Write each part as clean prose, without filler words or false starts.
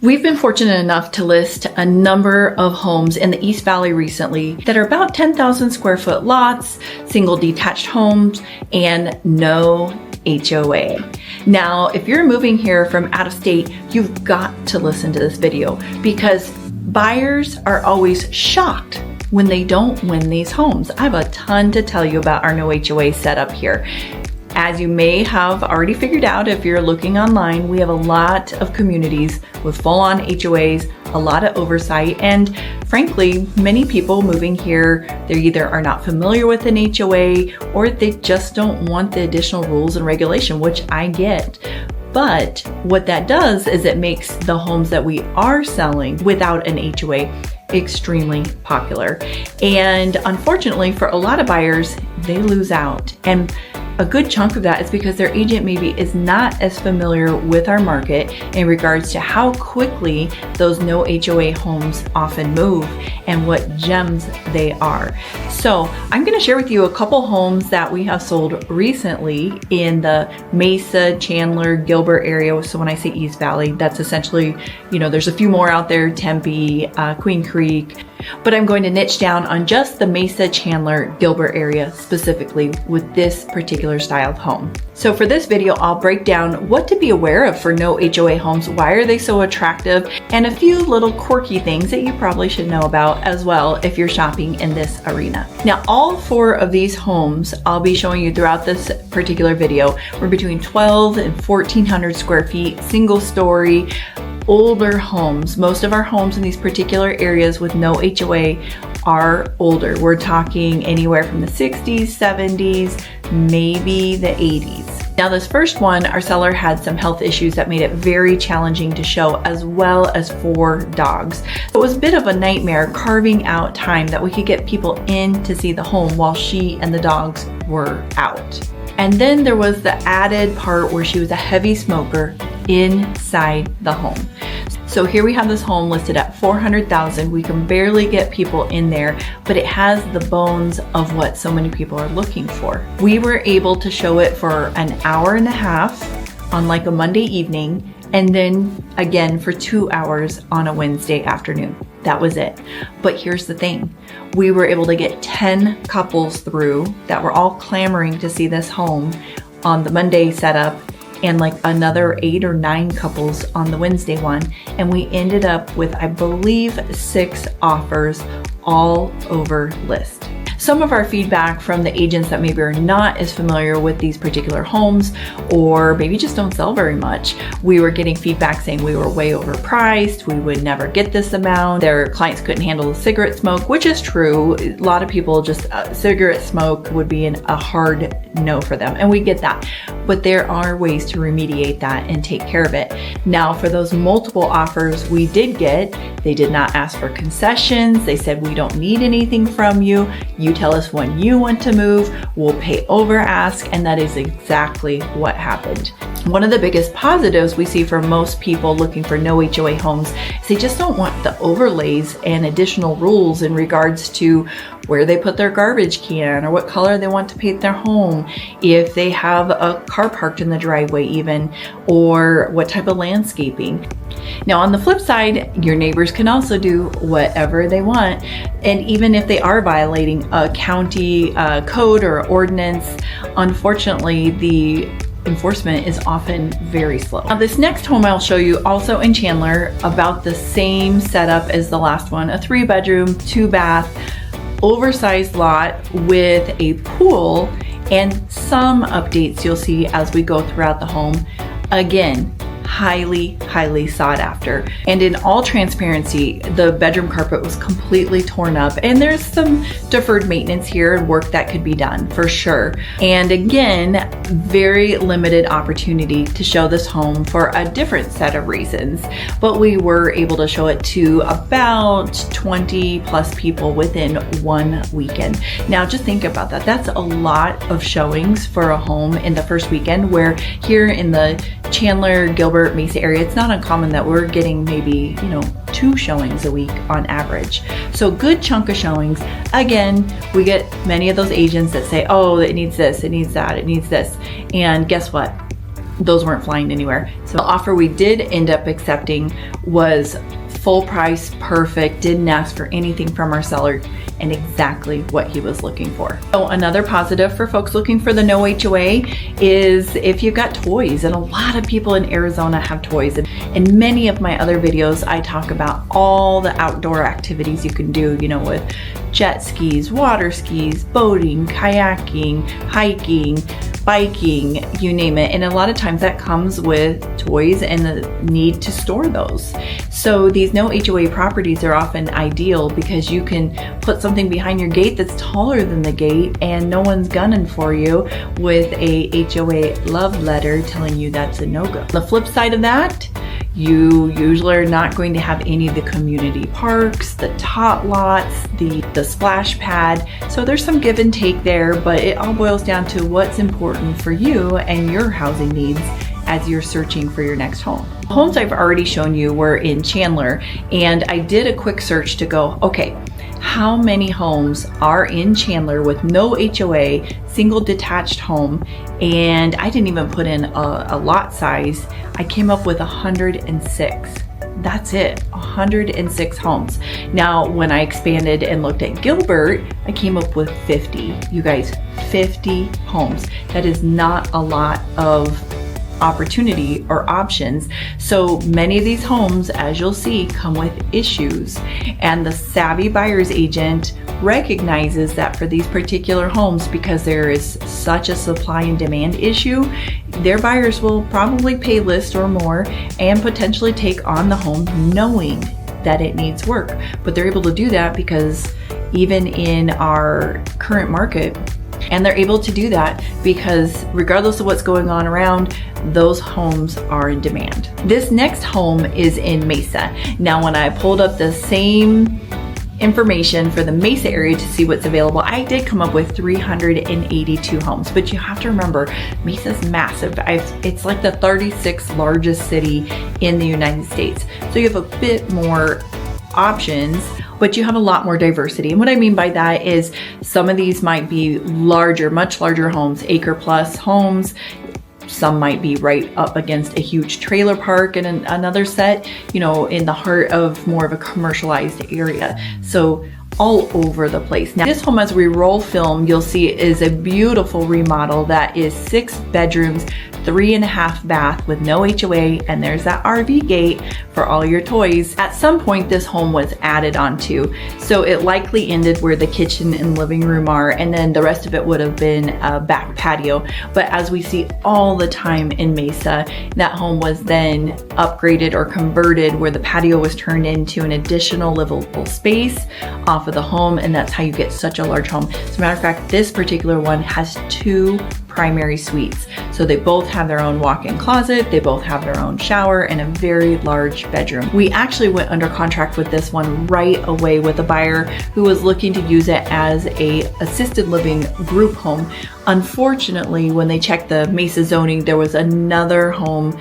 We've been fortunate enough to list a number of homes in the East Valley recently that are about 10,000 square foot lots, single detached homes, and no HOA. Now, if you're moving here from out of state, you've got to listen to this video because buyers are always shocked when they don't win these homes. I have a ton to tell you about our no HOA setup here. As you may have already figured out if you're looking online, we have a lot of communities with full-on HOAs, a lot of oversight, and frankly, many people moving here, they either are not familiar with an HOA or they just don't want the additional rules and regulation, which I get. But what that does is it makes the homes that we are selling without an HOA extremely popular. And unfortunately, for a lot of buyers, they lose out. And a good chunk of that is because their agent maybe is not as familiar with our market in regards to how quickly those no HOA homes often move and what gems they are. So I'm going to share with you a couple homes that we have sold recently in the Mesa, Chandler, Gilbert area. So when I say East Valley, that's essentially, there's a few more out there, Tempe, Queen Creek, but I'm going to niche down on just the Mesa, Chandler, Gilbert area specifically with this particular style of home. So for this video, I'll break down what to be aware of for no HOA homes, why are they so attractive, and a few little quirky things that you probably should know about as well if you're shopping in this arena. Now, all four of these homes I'll be showing you throughout this particular video were between 12 and 1,400 square feet, single story, older homes. Most of our homes in these particular areas with no HOA are older. We're talking anywhere from the 60s, 70s, maybe the 80s. Now this first one, our seller had some health issues that made it very challenging to show, as well as 4 dogs. It was a bit of a nightmare carving out time that we could get people in to see the home while she and the dogs were out. And then there was the added part where she was a heavy smoker inside the home. So here we have this home listed at $400,000. We can barely get people in there, but it has the bones of what so many people are looking for. We were able to show it for an hour and a half on like a Monday evening, and then again for 2 hours on a Wednesday afternoon. That was it. But here's the thing. We were able to get 10 couples through that were all clamoring to see this home on the Monday setup, and like another 8 or 9 couples on the Wednesday one. And we ended up with, I believe, 6 offers all over list. Some of our feedback from the agents that maybe are not as familiar with these particular homes or maybe just don't sell very much, we were getting feedback saying we were way overpriced, we would never get this amount, their clients couldn't handle the cigarette smoke, which is true. A lot of people just, cigarette smoke would be a hard no for them, and we get that. But there are ways to remediate that and take care of it. Now, for those multiple offers we did get, they did not ask for concessions. They said, we don't need anything from you. You tell us when you want to move, we'll pay over ask, and that is exactly what happened. One of the biggest positives we see for most people looking for no HOA homes is they just don't want the overlays and additional rules in regards to where they put their garbage can or what color they want to paint their home, if they have a car parked in the driveway even, or what type of landscaping. Now on the flip side, your neighbors can also do whatever they want, and even if they are violating a county code or ordinance, unfortunately the enforcement is often very slow. Now this next home I'll show you, also in Chandler, about the same setup as the last one, a 3-bedroom, 2-bath, oversized lot with a pool, and some updates you'll see as we go throughout the home. Again, highly sought after. And in all transparency, the bedroom carpet was completely torn up, and there's some deferred maintenance here and work that could be done for sure. And again, very limited opportunity to show this home for a different set of reasons, but we were able to show it to about 20 plus people within one weekend. Now just think about that. That's a lot of showings for a home in the first weekend, where here in the Chandler, Gilbert, Mesa area, it's not uncommon that we're getting maybe, 2 showings a week on average. So good chunk of showings. Again, we get many of those agents that say, oh, it needs this, it needs that, it needs this. And guess what? those weren't flying anywhere. So the offer we did end up accepting was full price, perfect, didn't ask for anything from our seller, and exactly what he was looking for. So another positive for folks looking for the no HOA is if you've got toys, and a lot of people in Arizona have toys. And in many of my other videos, I talk about all the outdoor activities you can do, you know, with jet skis, water skis, boating, kayaking, hiking, biking, you name it. And a lot of times that comes with toys and the need to store those. So these no HOA properties are often ideal because you can put something behind your gate that's taller than the gate and no one's gunning for you with a HOA love letter telling you that's a no-go. The flip side of that, you usually are not going to have any of the community parks, the tot lots, the splash pad. So there's some give and take there, but it all boils down to what's important for you and your housing needs as you're searching for your next home. Homes I've already shown you were in Chandler, and I did a quick search to go, okay, how many homes are in Chandler with no HOA, single detached home, and I didn't even put in a lot size. I came up with 106. That's it, 106 homes. Now, when I expanded and looked at Gilbert, I came up with 50. You guys, 50 homes. That is not a lot of opportunity or options. So many of these homes, as you'll see, come with issues, and the savvy buyer's agent recognizes that for these particular homes, because there is such a supply and demand issue, their buyers will probably pay list or more and potentially take on the home knowing that it needs work. But they're able to do that because even in our current market, and they're able to do that because regardless of what's going on around, those homes are in demand. This next home is in Mesa. Now, when I pulled up the same information for the Mesa area to see what's available, I did come up with 382 homes. But you have to remember, Mesa's massive. It's like the 36th largest city in the United States. So you have a bit more options, but you have a lot more diversity. And what I mean by that is some of these might be larger, much larger homes, acre plus homes. Some might be right up against a huge trailer park, and another set, you know, in the heart of more of a commercialized area. So all over the place. Now, this home, as we roll film, you'll see is a beautiful remodel that is 6 bedrooms, 3.5 bath with no HOA, and there's that RV gate for all your toys. At some point, this home was added onto, so it likely ended where the kitchen and living room are, and then the rest of it would have been a back patio. But as we see all the time in Mesa, that home was then upgraded or converted where the patio was turned into an additional livable space off of the home, and that's how you get such a large home. As a matter of fact, this particular one has 2 primary suites. So they both have their own walk-in closet, they both have their own shower, and a very large bedroom. We actually went under contract with this one right away with a buyer who was looking to use it as a assisted living group home. Unfortunately, when they checked the Mesa zoning, there was another home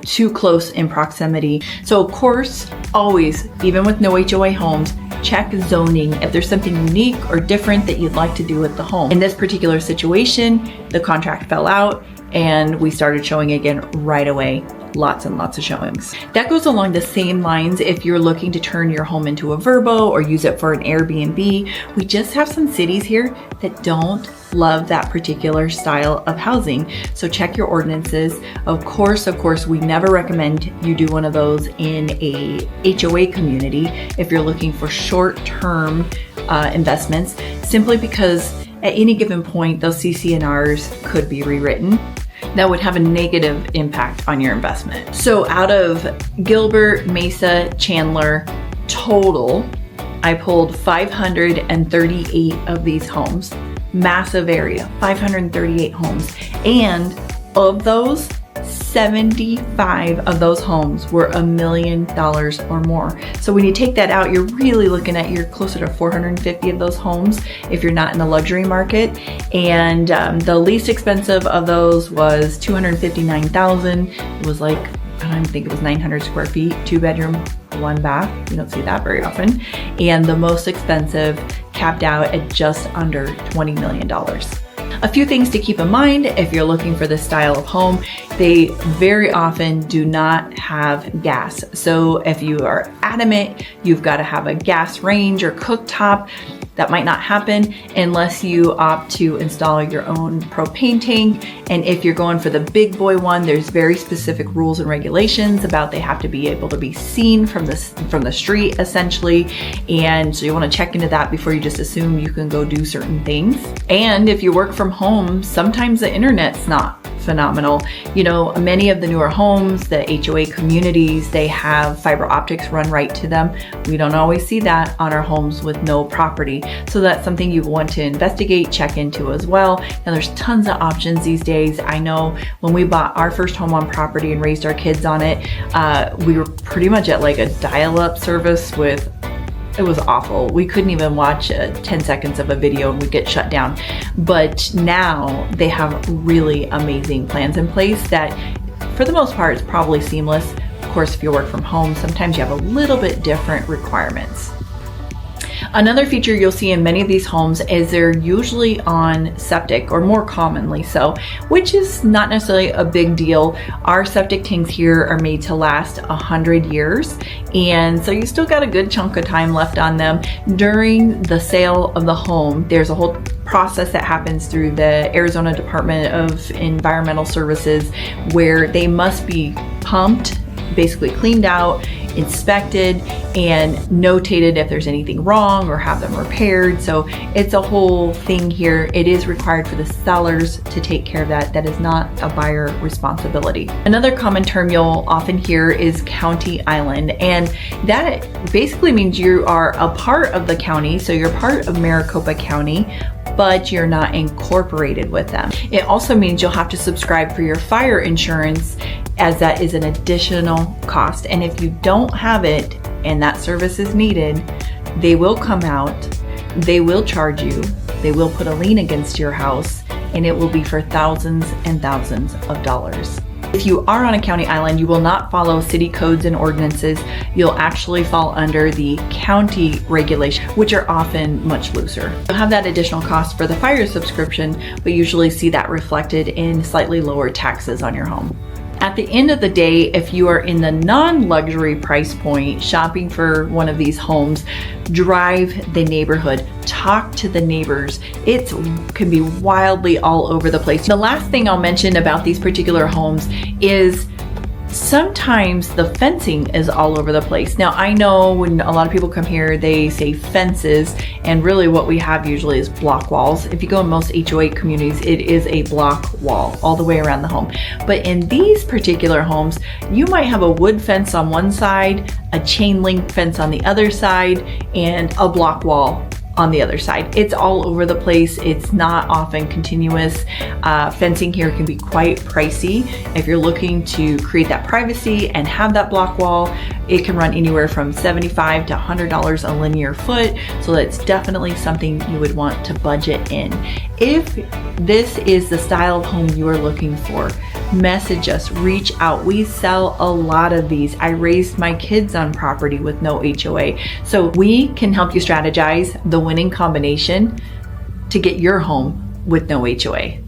too close in proximity. So of course, always, even with no HOA homes, check zoning if there's something unique or different that you'd like to do with the home. In this particular situation, the contract fell out and we started showing again right away. Lots and lots of showings. That goes along the same lines if you're looking to turn your home into a Verbo or use it for an Airbnb. We just have some cities here that don't love that particular style of housing. So check your ordinances. Of course, we never recommend you do one of those in a HOA community if you're looking for short-term investments, simply because at any given point, those CC&Rs could be rewritten. That would have a negative impact on your investment. So out of Gilbert, Mesa, Chandler, total, I pulled 538 of these homes. Massive area, 538 homes. And of those, 75 of those homes were $1 million or more. So when you take that out, you're really looking at, you're closer to 450 of those homes if you're not in the luxury market. And the least expensive of those was $259,000. It was like, I don't even think it was 900 square feet, 2 bedroom, 1 bath. You don't see that very often. And the most expensive capped out at just under $20 million. A few things to keep in mind if you're looking for this style of home: they very often do not have gas. So if you are adamant you've got to have a gas range or cooktop, that might not happen unless you opt to install your own propane tank. And if you're going for the big boy one, there's very specific rules and regulations about they have to be able to be seen from the street essentially. And so you want to check into that before you just assume you can go do certain things. And if you work from home, sometimes the internet's not phenomenal. You know, many of the newer homes, the HOA communities, they have fiber optics run right to them. We don't always see that on our homes with no property. So that's something you want to investigate, check into as well. Now there's tons of options these days. I know when we bought our first home on property and raised our kids on it, we were pretty much at like a dial-up service with, it was awful. We couldn't even watch 10 seconds of a video and we'd get shut down. But now they have really amazing plans in place that for the most part is probably seamless. Of course, if you work from home, sometimes you have a little bit different requirements. Another feature you'll see in many of these homes is they're usually on septic, or more commonly so, which is not necessarily a big deal. Our septic tanks here are made to last 100 years, and so you still got a good chunk of time left on them. During the sale of the home, there's a whole process that happens through the Arizona Department of Environmental Services where they must be pumped, basically cleaned out, inspected, and notated if there's anything wrong or have them repaired. So it's a whole thing here. It is required for the sellers to take care of that. That is not a buyer responsibility. Another common term you'll often hear is county island, and that basically means you are a part of the county. So you're part of Maricopa County, but you're not incorporated with them. It also means you'll have to subscribe for your fire insurance, as that is an additional cost. And if you don't have it and that service is needed, they will come out, they will charge you, they will put a lien against your house, and it will be for thousands and thousands of dollars. If you are on a county island, you will not follow city codes and ordinances. You'll actually fall under the county regulations, which are often much looser. You'll have that additional cost for the fire subscription, but usually see that reflected in slightly lower taxes on your home. At the end of the day, if you are in the non-luxury price point shopping for one of these homes, drive the neighborhood, talk to the neighbors. It can be wildly all over the place. The last thing I'll mention about these particular homes is sometimes the fencing is all over the place. Now, I know when a lot of people come here, they say fences, and really what we have usually is block walls. If you go in most HOA communities, it is a block wall all the way around the home. But in these particular homes, you might have a wood fence on one side, a chain link fence on the other side, and a block wall on the other side. It's all over the place. It's not often continuous. Fencing here can be quite pricey. If you're looking to create that privacy and have that block wall, it can run anywhere from $75 to $100 a linear foot. So that's definitely something you would want to budget in. If this is the style of home you are looking for, message us, reach out. We sell a lot of these. I raised my kids on property with no HOA. So we can help you strategize the winning combination to get your home with no HOA.